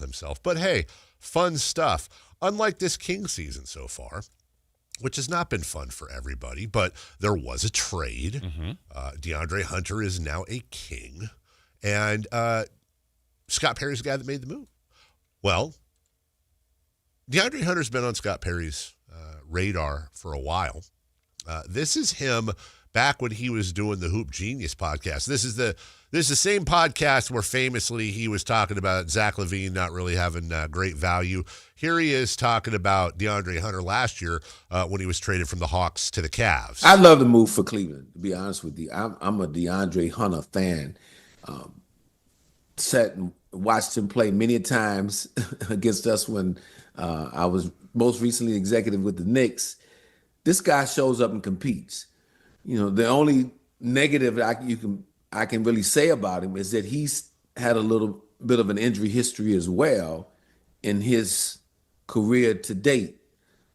himself. But hey, fun stuff. Unlike this Kings season so far, which has not been fun for everybody, but there was a trade. DeAndre Hunter is now a King, and Scott Perry's the guy that made the move. Well, DeAndre Hunter's been on Scott Perry's radar for a while. This is him back when he was doing the Hoop Genius podcast. This is the same podcast where famously he was talking about Zach LaVine not really having great value. Here he is talking about DeAndre Hunter last year when he was traded from the Hawks to the Cavs. I love the move for Cleveland, to be honest with you. I'm a DeAndre Hunter fan. Sat and watched him play many times against us when I was most recently executive with the Knicks. This guy shows up and competes. The only negative I can really say about him is that he's had a little bit of an injury history as well in his career to date.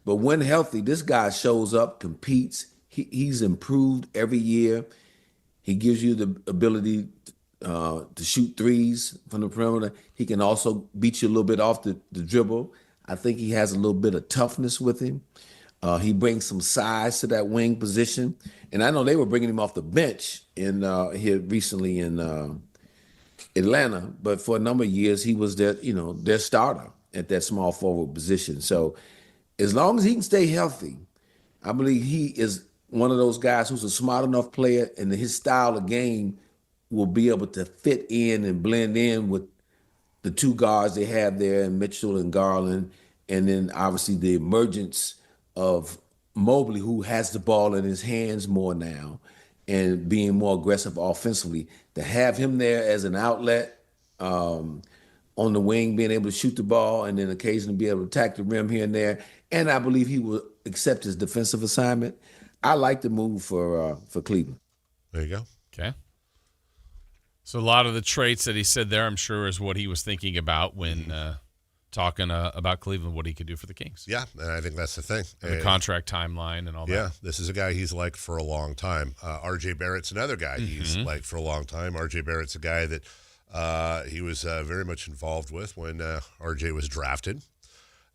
But when healthy, this guy shows up, competes. He's improved every year. He gives you the ability to shoot threes from the perimeter. He can also beat you a little bit off the dribble. I think he has a little bit of toughness with him. He brings some size to that wing position. And I know they were bringing him off the bench here recently in Atlanta, but for a number of years he was their starter at that small forward position. So as long as he can stay healthy, I believe he is one of those guys who's a smart enough player, and his style of game will be able to fit in and blend in with the two guards they have there, in Mitchell and Garland, and then obviously the emergence of Mobley, who has the ball in his hands more now and being more aggressive offensively. To have him there as an outlet on the wing, being able to shoot the ball and then occasionally be able to attack the rim here and there, and I believe he will accept his defensive assignment. I like the move for Cleveland. There you go. Okay. So a lot of the traits that he said there, I'm sure, is what he was thinking about when talking about Cleveland, what he could do for the Kings. Yeah, and I think that's the thing. And the contract timeline and all that. Yeah, this is a guy he's liked for a long time. R.J. Barrett's another guy he's liked for a long time. R.J. Barrett's a guy that he was very much involved with when R.J. was drafted.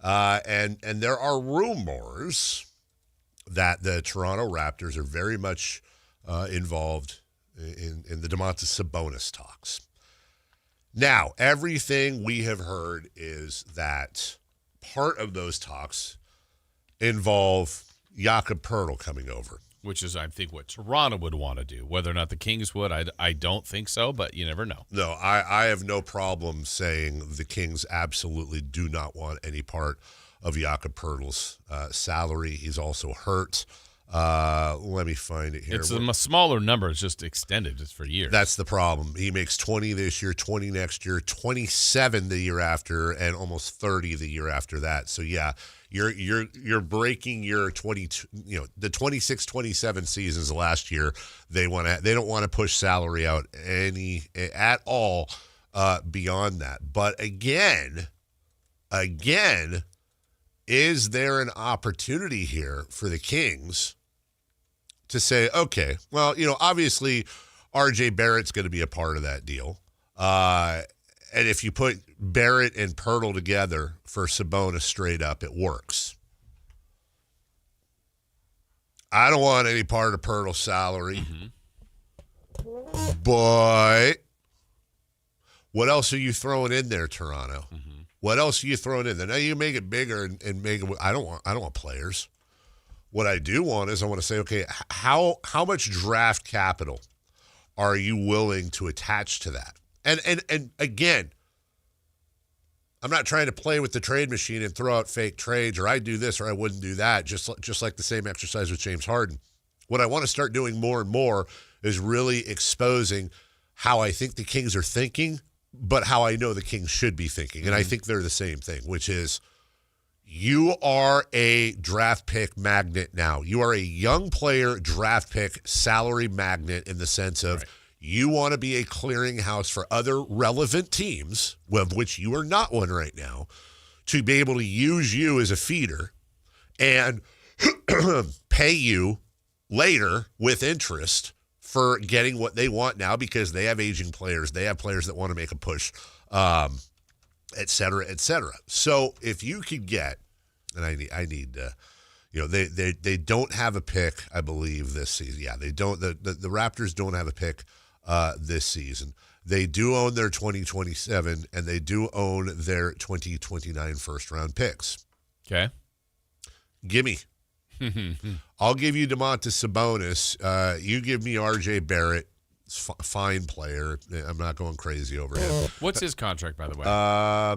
And there are rumors that the Toronto Raptors are very much involved in the Domantas Sabonis talks. Now, everything we have heard is that part of those talks involve Jakob Poeltl coming over. Which is, I think, what Toronto would want to do. Whether or not the Kings would, I don't think so, but you never know. No, I have no problem saying the Kings absolutely do not want any part of Jakob Poeltl's salary. He's also hurt. Let me find it here. It's a smaller number. It's just extended just for years. That's the problem. He makes 20 this year, 20 next year, 27 the year after, and almost 30 the year after that. So yeah, you're breaking your 22. The 26-27 seasons last year. They don't want to push salary out at all beyond that. But again. Is there an opportunity here for the Kings to say, okay, well, obviously R.J. Barrett's going to be a part of that deal. And if you put Barrett and Poeltl together for Sabonis straight up, it works. I don't want any part of Poeltl's salary. But what else are you throwing in there, Toronto? What else are you throwing in there? Now you make it bigger and make it. I don't want players. What I do want is I want to say, okay, how much draft capital are you willing to attach to that? And again, I'm not trying to play with the trade machine and throw out fake trades, or I do this or I wouldn't do that. Just like the same exercise with James Harden. What I want to start doing more and more is really exposing how I think the Kings are thinking, but how I know the Kings should be thinking. And I think they're the same thing, which is you are a draft pick magnet now. You are a young player draft pick salary magnet in the sense of you want to be a clearinghouse for other relevant teams, of which you are not one right now, to be able to use you as a feeder and pay you later with interest for getting what they want now because they have aging players. They have players that want to make a push et cetera, et cetera. So if you could get, and I need they don't have a pick, I believe, this season. Yeah, they don't. The Raptors don't have a pick this season. They do own their 2027, and they do own their 2029 first-round picks. Okay. Gimme. I'll give you Domantas Sabonis. You give me R.J. Barrett. Fine player. I'm not going crazy over him. What's his contract, by the way?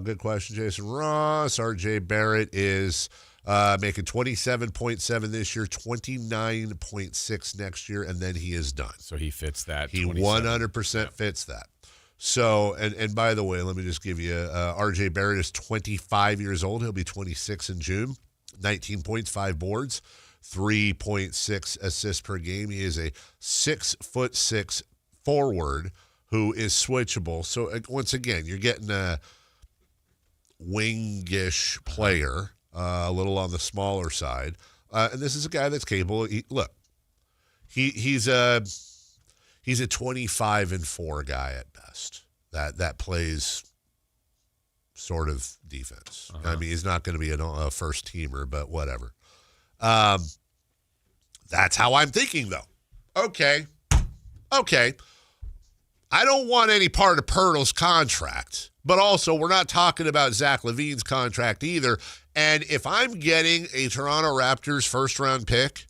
Good question, Jason Ross. R.J. Barrett is making 27.7 this year, 29.6 next year, and then he is done. So he fits that. He 100% fits that. So, and by the way, let me just give you, R.J. Barrett is 25 years old. He'll be 26 in June. 19 points, 5 boards, 3.6 assists per game. He is a 6'6" forward who is switchable. So once again, you're getting a wingish player, a little on the smaller side, and this is a guy that's capable. He's a 25-4 guy at best. That plays sort of defense. I mean, he's not going to be a first teamer, but whatever. That's how I'm thinking, though. Okay. I don't want any part of Pirtle's contract, but also we're not talking about Zach LaVine's contract either. And if I'm getting a Toronto Raptors first-round pick,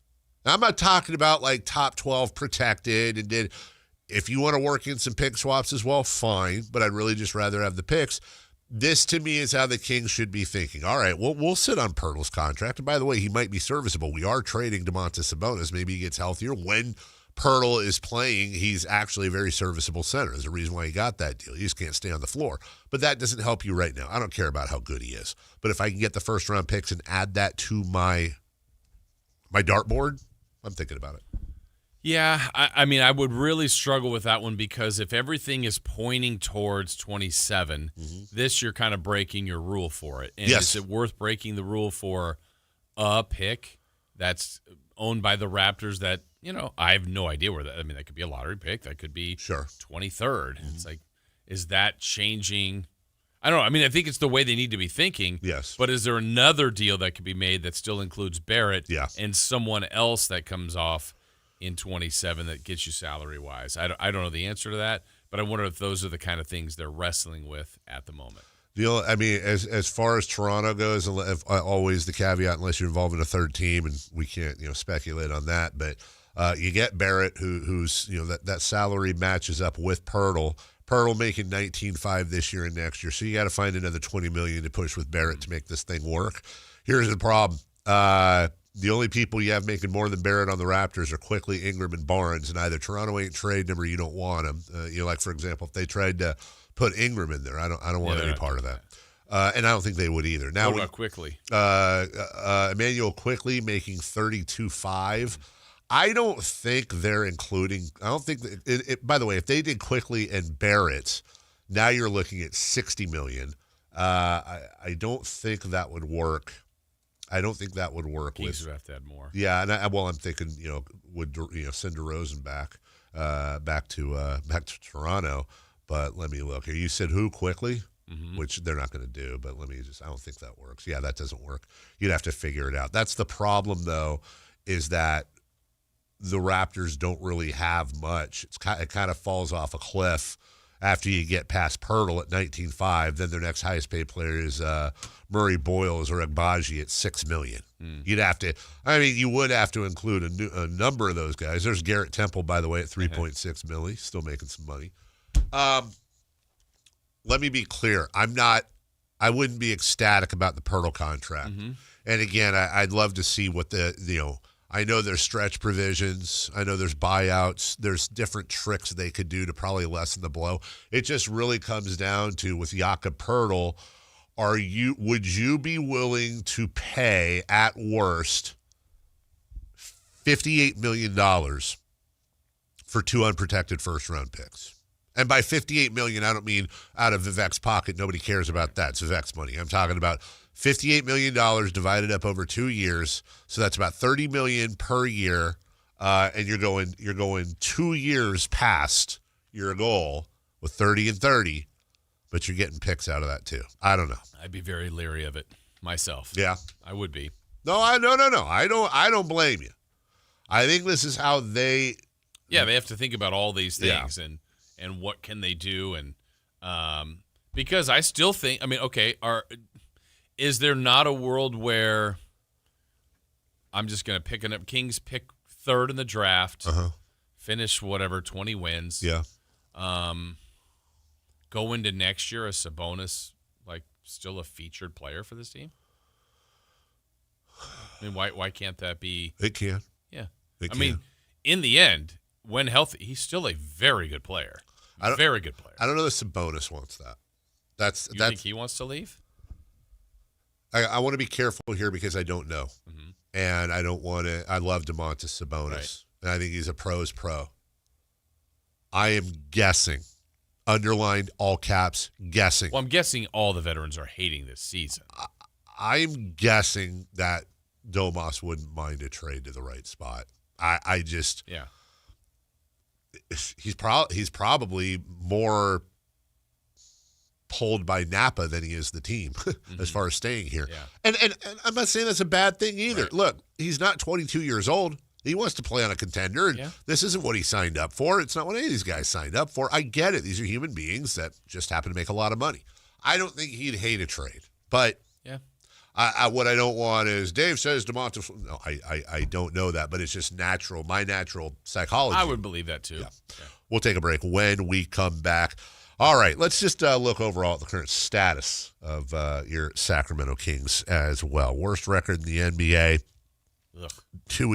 I'm not talking about like top 12 protected. And if you want to work in some pick swaps as well, fine. But I'd really just rather have the picks. This, to me, is how the Kings should be thinking. All right, we'll sit on Pirtle's contract. And by the way, he might be serviceable. We are trading Domantas Sabonis. Maybe he gets healthier. When Pirtle is playing, he's actually a very serviceable center. There's a reason why he got that deal. He just can't stay on the floor. But that doesn't help you right now. I don't care about how good he is. But if I can get the first-round picks and add that to my dartboard, I'm thinking about it. Yeah, I mean, I would really struggle with that one because if everything is pointing towards 27, this you're kind of breaking your rule for it. And yes. Is it worth breaking the rule for a pick that's owned by the Raptors that, I have no idea where that – I mean, that could be a lottery pick. That could be 23rd. It's like, is that changing – I don't know. I mean, I think it's the way they need to be thinking. Yes. But is there another deal that could be made that still includes Barrett and someone else that comes off in 27 that gets you salary-wise? I don't know the answer to that, but I wonder if those are the kind of things they're wrestling with at the moment. I mean, as far as Toronto goes, always the caveat, unless you're involved in a third team, and we can't speculate on that. But you get Barrett, who's that salary matches up with Pirtle. Pirtle making 19.5 this year and next year, so you got to find another $20 million to push with Barrett to make this thing work. Here's the problem. The only people you have making more than Barrett on the Raptors are Quickly, Ingram, and Barnes, and either Toronto ain't trading them or you don't want them. Like, for example, if they tried to put Ingram in there, I don't want any part of that. And I don't think they would either. Now, what about Quickly? Emmanuel Quickly making 32.5. I don't think they're including – I don't think – by the way, if they did Quickly and Barrett, now you're looking at $60 million. I don't think that would work. Kings would have to add more. Yeah, and I'm thinking, would send DeRozan back to Toronto, but let me look here. You said who Quickly, which they're not going to do, but I don't think that works. Yeah, that doesn't work. You'd have to figure it out. That's the problem, though, is that the Raptors don't really have much. It kind of falls off a cliff after you get past Pirtle at 19.5. Then their next highest paid player is Murray Boyles or Agbaji at $6 million. You'd have to. I mean, you would have to include a number of those guys. There's Garrett Temple, by the way, at 3.6 million, still making some money. Let me be clear. I wouldn't be ecstatic about the Pirtle contract. And again, I'd love to see what I know there's stretch provisions. I know there's buyouts. There's different tricks they could do to probably lessen the blow. It just really comes down to, with Jakob Pirtle, would you be willing to pay, at worst, $58 million for 2 unprotected first-round picks? And by $58 million, I don't mean out of Vivek's pocket. Nobody cares about that. It's Vivek's money. I'm talking about $58 million divided up over 2 years. So that's about $30 million per year. And you're going 2 years past your goal with 30 and 30. but you're getting picks out of that too. I don't know. I'd be very leery of it myself. Yeah, I would be. No. I don't blame you. I think this is how they. Yeah, they have to think about all these things and what can they do and because I still think. I mean, okay, is there not a world where I'm just going to pick up Kings pick third in the draft, finish 20 wins, go into next year as Sabonis still a featured player for this team? I mean, why can't that be? It can. Yeah. It I mean, in the end, when healthy, he's still a very good player. Very good player. I don't know if Sabonis wants that. You think he wants to leave? I want to be careful here because I don't know. And I don't want to. I love Domantas Sabonis. And I think he's a pro's pro. I am guessing, underlined all caps, guessing. Well, I'm guessing all the veterans are hating this season. I'm guessing that Domas wouldn't mind a trade to the right spot. I just. Yeah. He's probably more pulled by Napa than he is the team as far as staying here. Yeah. And I'm not saying that's a bad thing either. Right. Look, he's not 22 years old. He wants to play on a contender. And this isn't what he signed up for. It's not what any of these guys signed up for. I get it. These are human beings that just happen to make a lot of money. I don't think he'd hate a trade. But what I don't want is Dave says Domantas. No, I don't know that, but it's just natural. My natural psychology. I would believe that too. Yeah. We'll take a break when we come back. All right, let's just look overall at the current status of your Sacramento Kings as well. Worst record in the NBA. 2 weeks.